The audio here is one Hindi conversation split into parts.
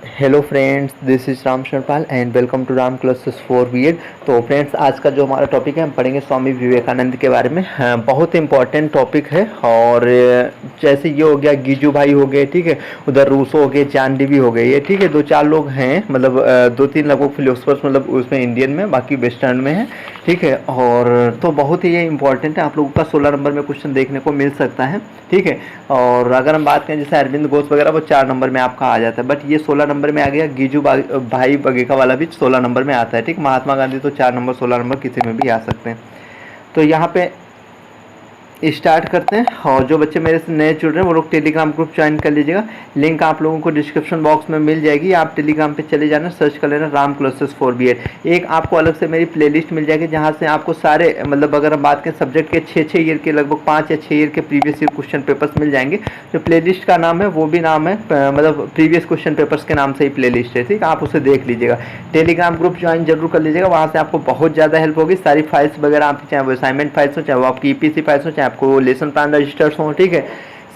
Hello friends, this is Ram Sharanpal and welcome to Ram classes for BEd. तो फ्रेंड्स, आज का जो हमारा टॉपिक है हम पढ़ेंगे स्वामी विवेकानंद के बारे में। हाँ, बहुत इंपॉर्टेंट टॉपिक है। और जैसे ये हो गया गिजू भाई हो गए, ठीक है, उधर रूसो हो गए, चांदी भी हो गए, ये ठीक है, दो चार लोग हैं, मतलब दो तीन लगभग फिलोसफर्स, मतलब उसमें इंडियन में, बाकी वेस्टर्न में है, ठीक है। और तो बहुत ही ये इंपॉर्टेंट है, आप लोगों का 16 नंबर में क्वेश्चन देखने को मिल सकता है, ठीक है। और अगर हम बात करें जैसे अरविंद घोष वगैरह, वो 4 नंबर में आपका आ जाता है, बट ये 16 नंबर में आ गया। गिजू भाई बगेका वाला भी 16 नंबर में आता है, ठीक। महात्मा गांधी तो 4 नंबर 16 नंबर किसी में भी आ सकते हैं। तो यहाँ पे स्टार्ट करते हैं। और जो बच्चे मेरे से नए जुड़ रहे हैं वो लोग टेलीग्राम ग्रुप ज्वाइन कर लीजिएगा। लिंक आप लोगों को डिस्क्रिप्शन बॉक्स में मिल जाएगी। आप टेलीग्राम पे चले जाना, सर्च कर लेना राम क्लासेस फॉर बीएड। एक आपको अलग से मेरी प्लेलिस्ट मिल जाएगी जहाँ से आपको सारे, मतलब अगर हम बात करें सब्जेक्ट के 6 ईयर के, लगभग 5 या 6 ईयर के प्रीवियस ईयर क्वेश्चन पेपर्स मिल जाएंगे। जो प्लेलिस्ट का नाम है वो भी नाम है, मतलब प्रीवियस क्वेश्चन पेपर्स के नाम से ही प्लेलिस्ट है, ठीक। आप उसे देख लीजिएगा। टेलीग्राम ग्रुप ज्वाइन जरूर कर लीजिएगा, वहाँ से आपको बहुत ज़्यादा हेल्प होगी। सारी फाइल्स वगैरह आपकी, चाहे वो असाइनमेंट फाइल्स हो, चाहे वो आपकी ईपीसी फाइल्स हो, चाहे आपको लेसन प्लान रजिस्टर्स हो, ठीक है,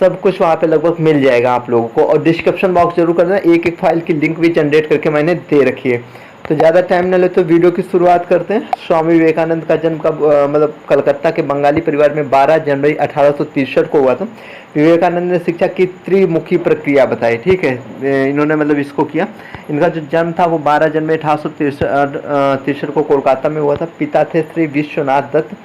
सब कुछ वहाँ पे लगभग मिल जाएगा आप लोगों को। और डिस्क्रिप्शन बॉक्स जरूर कर देना, एक एक फाइल की लिंक भी जनरेट करके मैंने दे रखी है। तो ज़्यादा टाइम न ले तो वीडियो की शुरुआत करते हैं। स्वामी विवेकानंद का जन्म कब, मतलब कलकत्ता के बंगाली परिवार में 12 जनवरी 1863 को हुआ था। विवेकानंद ने शिक्षा की त्रिमुखी प्रक्रिया बताई, ठीक है। इन्होंने मतलब इसको किया। इनका जो जन्म था वो 12 जनवरी 1863 को कोलकाता में हुआ था। पिता थे श्री विश्वनाथ दत्त,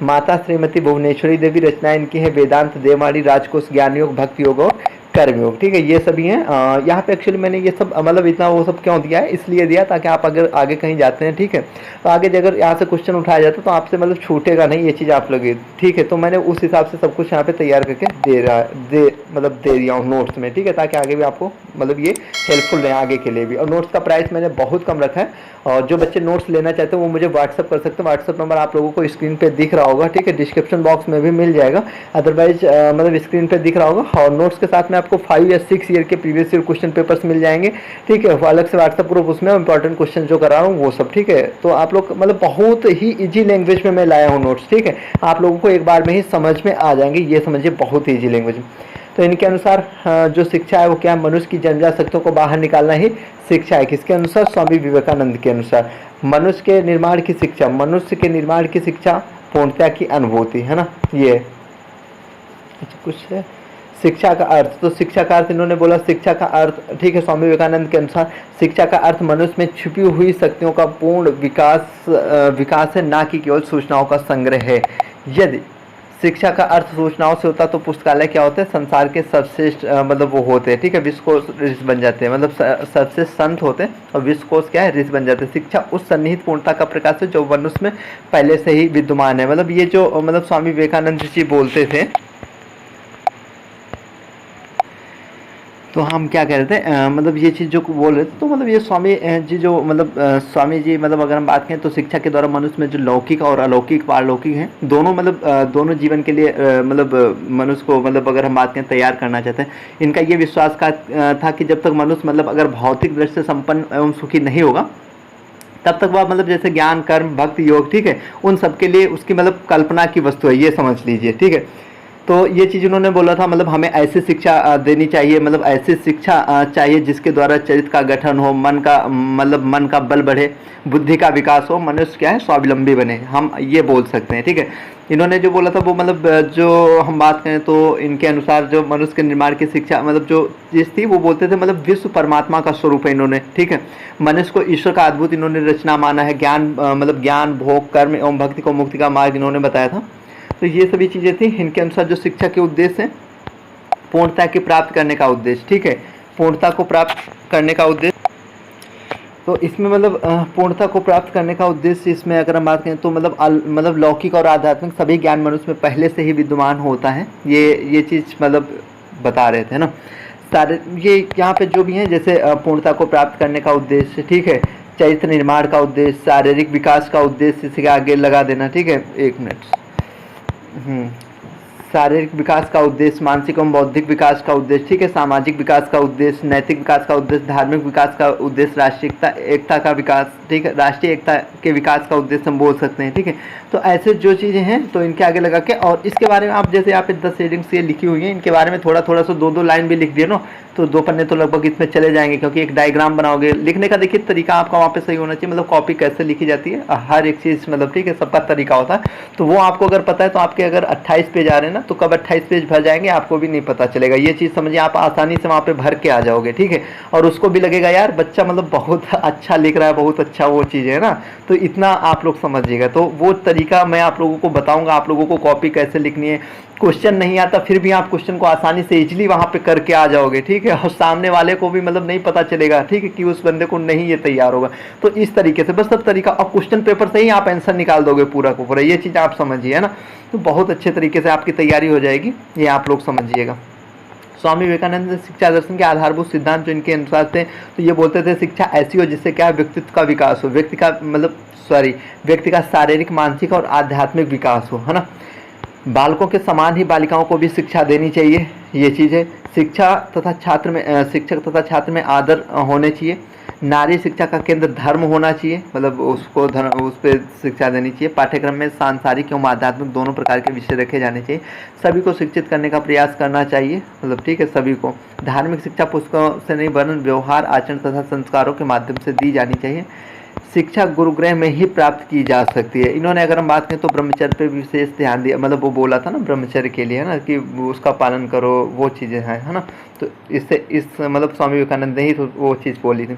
माता श्रीमती भुवनेश्वरी देवी। रचनाएं इनकी है वेदांत, देववाणी, राजकोष, ज्ञान योग, भक्ति योग और कर्म योग, ठीक है, ये सभी हैं। यहाँ पे एक्चुअली मैंने ये सब, मतलब इतना वो सब क्यों दिया है, इसलिए दिया ताकि आप अगर आगे कहीं जाते हैं, ठीक है, तो आगे अगर यहाँ से क्वेश्चन उठाया जाता तो आपसे मतलब छूटेगा नहीं ये चीज़ आप लोग, ठीक है। तो मैंने उस हिसाब से सब कुछ यहाँ पे तैयार करके दे दिया हूँ नोट्स में, ठीक है, ताकि आगे भी आपको मतलब ये हेल्पफुल रहे आगे के लिए भी। और नोट्स का प्राइस मैंने बहुत कम रखा है। और जो बच्चे नोट्स लेना चाहते हैं वो मुझे व्हाट्सअप कर सकते हैं। व्हाट्सअप नंबर आप लोगों को स्क्रीन पे दिख रहा होगा, ठीक है, डिस्क्रिप्शन बॉक्स में भी मिल जाएगा, अदरवाइज मतलब स्क्रीन पे दिख रहा होगा। और नोट्स के साथ में आपको 5 या 6 ईयर के प्रीवियस ईयर क्वेश्चन पेपर्स मिल जाएंगे, ठीक है। अलग से व्हाट्सअप ग्रुप, उसमें इंपॉर्टेंट क्वेश्चन जो करा रहा हूँ वो सब, ठीक है। तो आप लोग मतलब बहुत ही ईजी लैंग्वेज में मैं लाया हूँ नोट्स, ठीक है, आप लोगों को एक बार में ही समझ में आ जाएंगे, ये समझिए, बहुत ही ईजी लैंग्वेज में। तो इनके अनुसार जो शिक्षा है वो क्या, मनुष्य की जन्मजात शक्तियों को बाहर निकालना ही शिक्षा है। किसके अनुसार? स्वामी विवेकानंद के अनुसार। मनुष्य के निर्माण की शिक्षा, मनुष्य के निर्माण की शिक्षा पूर्णता की अनुभूति, है ना, ये कुछ है। शिक्षा का अर्थ, तो शिक्षा का अर्थ इन्होंने बोला, शिक्षा का अर्थ, ठीक है, स्वामी विवेकानंद के अनुसार शिक्षा का अर्थ मनुष्य में छुपी हुई शक्तियों का पूर्ण विकास है, ना कि केवल सूचनाओं का संग्रह है। यदि शिक्षा का अर्थ सूचनाओं से होता तो पुस्तकालय क्या होते हैं? संसार के सर्वश्रेष्ठ मतलब वो होते हैं, ठीक है, विश्वकोश ऋषि बन जाते हैं, मतलब सबसे संत होते हैं और विश्वकोश क्या है? ऋषि बन जाते हैं। शिक्षा उस सन्निहित पूर्णता का प्रकाश है जो मनुष्य में पहले से ही विद्यमान है। मतलब ये जो मतलब स्वामी विवेकानंद जी बोलते थे, तो हम क्या कह रहे थे, मतलब ये चीज़ जो बोल रहे थे, तो मतलब ये स्वामी जी जो मतलब स्वामी जी, मतलब अगर हम बात करें तो शिक्षा के द्वारा मनुष्य में जो लौकिक और अलौकिक पारलौकिक हैं, दोनों मतलब दोनों जीवन के लिए मतलब मनुष्य को, मतलब अगर हम बात करें तैयार करना चाहते हैं। इनका ये विश्वास का था कि जब तक मनुष्य मतलब अगर भौतिक दृष्टि से संपन्न एवं सुखी नहीं होगा तब तक वह मतलब जैसे ज्ञान, कर्म, भक्ति, योग, ठीक है, उन सब के लिए उसकी मतलब कल्पना की वस्तु है, ये समझ लीजिए, ठीक है। तो ये चीज़ उन्होंने बोला था, मतलब हमें ऐसी शिक्षा देनी चाहिए, मतलब ऐसी शिक्षा चाहिए जिसके द्वारा चरित्र का गठन हो, मन का मतलब मन का बल बढ़े, बुद्धि का विकास हो, मनुष्य क्या है? स्वावलंबी बने, हम ये बोल सकते हैं, ठीक है। इन्होंने जो बोला था वो मतलब जो हम बात करें तो इनके अनुसार जो मनुष्य के निर्माण की शिक्षा, मतलब जो चीज़ थी वो बोलते थे मतलब विश्व परमात्मा का स्वरूप है इन्होंने, ठीक है। मनुष्य को ईश्वर का अद्भुत इन्होंने रचना माना है। ज्ञान मतलब ज्ञान, भोग, कर्म एवं भक्ति को मुक्ति का मार्ग इन्होंने बताया था। तो ये सभी चीज़ें थी इनके अनुसार। जो शिक्षा के उद्देश्य हैं, पूर्णता की प्राप्त करने का उद्देश्य, ठीक है, पूर्णता को प्राप्त करने का उद्देश्य। तो इसमें मतलब पूर्णता को प्राप्त करने का उद्देश्य, इसमें अगर हम बात करें तो मतलब लौकिक और आध्यात्मिक सभी ज्ञान मनुष्य में पहले से ही विद्यमान होता है, ये चीज़ मतलब बता रहे थे ना सारे। ये यहाँ पे जो भी हैं, जैसे पूर्णता को प्राप्त करने का उद्देश्य, ठीक है, चरित्र निर्माण का उद्देश्य, शारीरिक विकास का उद्देश्य, इसे आगे लगा देना, ठीक है, 1 मिनट। शारीरिक विकास का उद्देश्य, मानसिक एवं बौद्धिक विकास का उद्देश्य, ठीक है, सामाजिक विकास का उद्देश्य, नैतिक विकास का उद्देश्य, धार्मिक विकास का उद्देश्य, राष्ट्रीय एकता का विकास, ठीक है, राष्ट्रीय एकता के विकास का उद्देश्य हम बोल सकते हैं, ठीक है। तो ऐसे जो चीज़ें हैं तो इनके आगे लगा के, और इसके बारे में आप जैसे यहाँ पे 10 हेडिंग्स ये लिखी हुई हैं, इनके बारे में थोड़ा थोड़ा सा 2-2 लाइन भी लिख दिए ना तो 2 पन्ने तो लगभग इसमें चले जाएंगे, क्योंकि एक डायग्राम बनाओगे लिखने का। देखिए तरीका आपका वहाँ पे सही होना चाहिए, मतलब कॉपी कैसे लिखी जाती है, हर एक चीज़ मतलब ठीक है सबका तरीका होता है। तो वो आपको अगर पता है तो आपके अगर 28 पेज आ रहे हैं ना तो कब 28 पेज भर जाएंगे आपको भी नहीं पता चलेगा। ये चीज़ समझिए, आप आसानी से वहाँ पे भर के आ जाओगे, ठीक है। और उसको भी लगेगा यार बच्चा मतलब बहुत अच्छा लिख रहा है, बहुत अच्छा वो चीज़ है ना, तो इतना आप लोग समझिएगा। तो वो तरीका मैं आप लोगों को बताऊँगा, आप लोगों को कॉपी कैसे लिखनी है। क्वेश्चन नहीं आता फिर भी आप क्वेश्चन को आसानी से इजीली वहाँ पे करके आ जाओगे, ठीक है। और सामने वाले को भी मतलब नहीं पता चलेगा, ठीक है, कि उस बंदे को नहीं ये तैयार होगा। तो इस तरीके से बस सब तरीका, और क्वेश्चन पेपर से ही आप आंसर निकाल दोगे पूरा को पूरा, ये चीज़ आप समझिए, है ना। तो बहुत अच्छे तरीके से आपकी तैयारी हो जाएगी, ये आप लोग समझिएगा। स्वामी विवेकानंद शिक्षा दर्शन के आधारभूत सिद्धांत जो इनके अनुसार थे, तो ये बोलते थे शिक्षा ऐसी हो जिससे क्या व्यक्तित्व का विकास हो, व्यक्ति का शारीरिक, मानसिक और आध्यात्मिक विकास हो, है ना। बालकों के समान ही बालिकाओं को भी शिक्षा देनी चाहिए, ये चीज़ है। शिक्षक तथा छात्र में आदर होने चाहिए। नारी शिक्षा का केंद्र धर्म होना चाहिए, मतलब उसको धर्म उस पर शिक्षा देनी चाहिए। पाठ्यक्रम में सांसारिक एवं आध्यात्मिक दोनों प्रकार के विषय रखे जाने चाहिए। सभी को शिक्षित करने का प्रयास करना चाहिए, मतलब ठीक है सभी को। धार्मिक शिक्षा पुस्तकों से नहीं वरन व्यवहार, आचरण तथा संस्कारों के माध्यम से दी जानी चाहिए। शिक्षा गुरुगृह में ही प्राप्त की जा सकती है। इन्होंने अगर हम बात करें तो ब्रह्मचर्य पे विशेष ध्यान दिया, मतलब वो बोला था ना ब्रह्मचर्य के लिए, है ना, कि उसका पालन करो, वो चीज़ें हैं, है ना। तो इससे इस मतलब स्वामी विवेकानंद ने ही तो वो चीज़ बोली थी।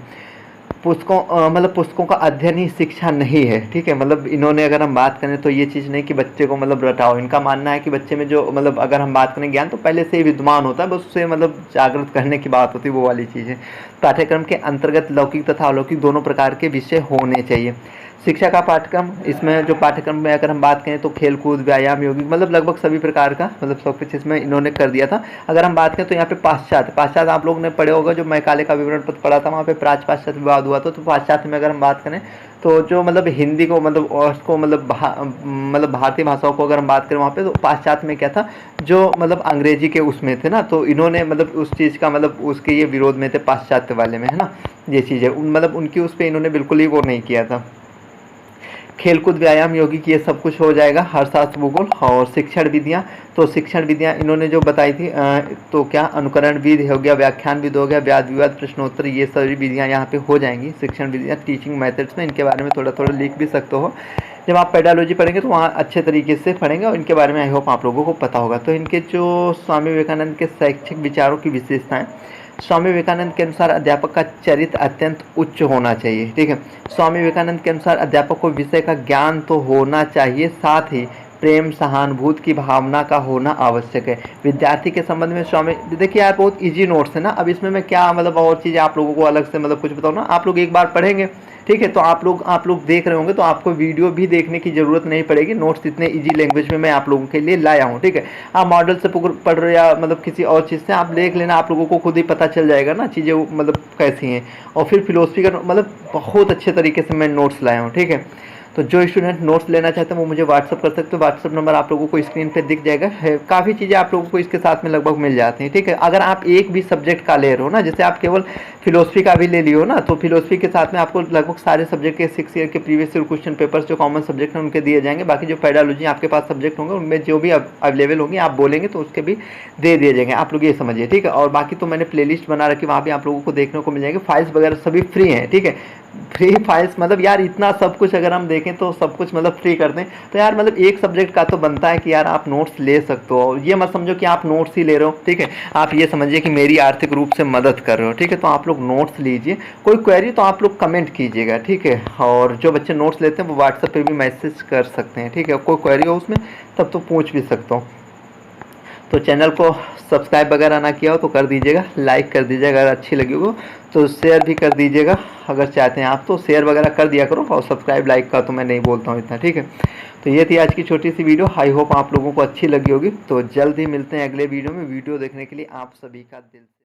पुस्तकों का अध्ययन ही शिक्षा नहीं है, ठीक है। मतलब इन्होंने अगर हम बात करें तो ये चीज़ नहीं कि बच्चे को मतलब रटाओ। इनका मानना है कि बच्चे में जो मतलब अगर हम बात करें ज्ञान तो पहले से ही विद्यमान होता है, बस उससे मतलब जागृत करने की बात होती है, वो वाली चीज़ है। पाठ्यक्रम के अंतर्गत लौकिक तथा अलौकिक दोनों प्रकार के विषय होने चाहिए। शिक्षा का पाठ्यक्रम, इसमें जो पाठ्यक्रम में अगर हम बात करें तो खेल कूद, व्यायाम, योगिक, मतलब लगभग सभी प्रकार का मतलब सब कुछ इसमें इन्होंने कर दिया था। अगर हम बात करें तो यहाँ पे पाश्चात्य आप लोगों ने पढ़े होगा, जो मैकाले का विवरण पत्र पढ़ा था, वहाँ पे पाश्चात्य विवाद हुआ था। तो पाश्चात्य में अगर हम बात करें तो जो मतलब हिंदी को मतलब उसको मतलब भारतीय भाषाओं को अगर हम बात करें वहाँ पे, तो पाश्चात्य में क्या था, जो मतलब अंग्रेजी के उसमें थे ना, तो इन्होंने मतलब उस चीज़ का मतलब उसके ये विरोध में थे पाश्चात्य वाले में, है ना। ये चीज़ है मतलब उनकी उस पर इन्होंने बिल्कुल ही वो नहीं किया था। खेलकूद, व्यायाम, योगिक, ये सब कुछ हो जाएगा। अर्थशास्त्र, भूगोल और शिक्षण विधियाँ, तो शिक्षण विधियाँ इन्होंने जो बताई थी तो क्या अनुकरण विधि हो गया, व्याख्यान विधि हो गया, वाद विवाद, प्रश्नोत्तर, ये सारी विधियाँ यहाँ पे हो जाएंगी। शिक्षण विधियाँ टीचिंग मेथड्स में इनके बारे में थोड़ा थोड़ा लिख भी सकते हो। जब आप पेडालॉजी पढ़ेंगे तो वहाँ अच्छे तरीके से पढ़ेंगे और इनके बारे में आई होप आप लोगों को पता होगा। तो इनके जो स्वामी विवेकानंद के शैक्षिक विचारों की विशेषताएँ, स्वामी विवेकानंद के अनुसार अध्यापक का चरित्र अत्यंत उच्च होना चाहिए, ठीक है। स्वामी विवेकानंद के अनुसार अध्यापक को विषय का ज्ञान तो होना चाहिए, साथ ही प्रेम, सहानुभूति की भावना का होना आवश्यक है। विद्यार्थी के संबंध में स्वामी, देखिए यार बहुत इजी नोट्स है ना, अब इसमें मैं क्या मतलब और चीज़ें आप लोगों को अलग से मतलब कुछ बताऊँ ना, आप लोग एक बार पढ़ेंगे, ठीक है। तो आप लोग देख रहे होंगे तो आपको वीडियो भी देखने की ज़रूरत नहीं पड़ेगी, नोट्स इतने इजी लैंग्वेज में मैं आप लोगों के लिए लाया हूँ, ठीक है। आप मॉडल से पढ़ रहे हो या मतलब किसी और चीज़ से आप देख लेना, आप लोगों को खुद ही पता चल जाएगा ना चीज़ें मतलब कैसी हैं। और फिर फिलोसफी का मतलब बहुत अच्छे तरीके से मैं नोट्स लाया हूँ, ठीक है। तो जो स्टूडेंट नोट्स लेना चाहते हैं वो मुझे व्हाट्सअप कर सकते हो, व्हाट्सअप नंबर आप लोगों को स्क्रीन पे दिख जाएगा है। काफ़ी चीज़ें आप लोगों को इसके साथ में लगभग मिल जाती हैं, ठीक है। अगर आप एक भी सब्जेक्ट का ले रहे हो ना, जैसे आप केवल फिलोसफी का भी ले लियो ना, तो फिलोसफी के साथ में आपको लगभग सारे सब्जेक्ट के 6 ईयर के प्रीवियस ईयर क्वेश्चन पेपर्स जो कॉमन सब्जेक्ट हैं उनके दिए जाएंगे। बाकी जो पेडालॉजी आपके पास सब्जेक्ट होंगे उनमें जो भी अवेलेबल होंगे आप बोलेंगे तो उसके भी दे दिए जाएंगे, आप लोग ये समझिए, ठीक है। और बाकी तो मैंने प्लेलिस्ट बना रखी, वहाँ भी आप लोगों को देखने को मिल जाएंगे। फाइल्स वगैरह सभी फ्री हैं, ठीक है। फ्री फाइल्स मतलब यार इतना सब कुछ अगर हम देखें तो सब कुछ मतलब फ्री कर दें तो यार मतलब एक सब्जेक्ट का तो बनता है कि यार आप नोट्स ले सकते हो। ये मत समझो कि आप नोट्स ही ले रहे हो, ठीक है। आप ये समझिए कि मेरी आर्थिक रूप से मदद कर रहे हो, ठीक है। तो आप लोग नोट्स लीजिए, कोई क्वेरी तो आप लोग कमेंट कीजिएगा, ठीक है। और जो बच्चे नोट्स लेते हैं वो व्हाट्सएप पे भी मैसेज कर सकते हैं, ठीक है। कोई क्वेरी हो उसमें तब तो पूछ भी सकता हूँ। तो चैनल को सब्सक्राइब वगैरह ना किया हो तो कर दीजिएगा, लाइक कर दीजिएगा, अगर अच्छी लगी हो तो शेयर भी कर दीजिएगा, अगर चाहते हैं आप तो शेयर वगैरह कर दिया करो। और सब्सक्राइब लाइक का तो मैं नहीं बोलता हूँ इतना, ठीक है। तो ये थी आज की छोटी सी वीडियो, आई होप आप लोगों को अच्छी लगी होगी। तो जल्द ही मिलते हैं अगले वीडियो में। वीडियो देखने के लिए आप सभी का दिल से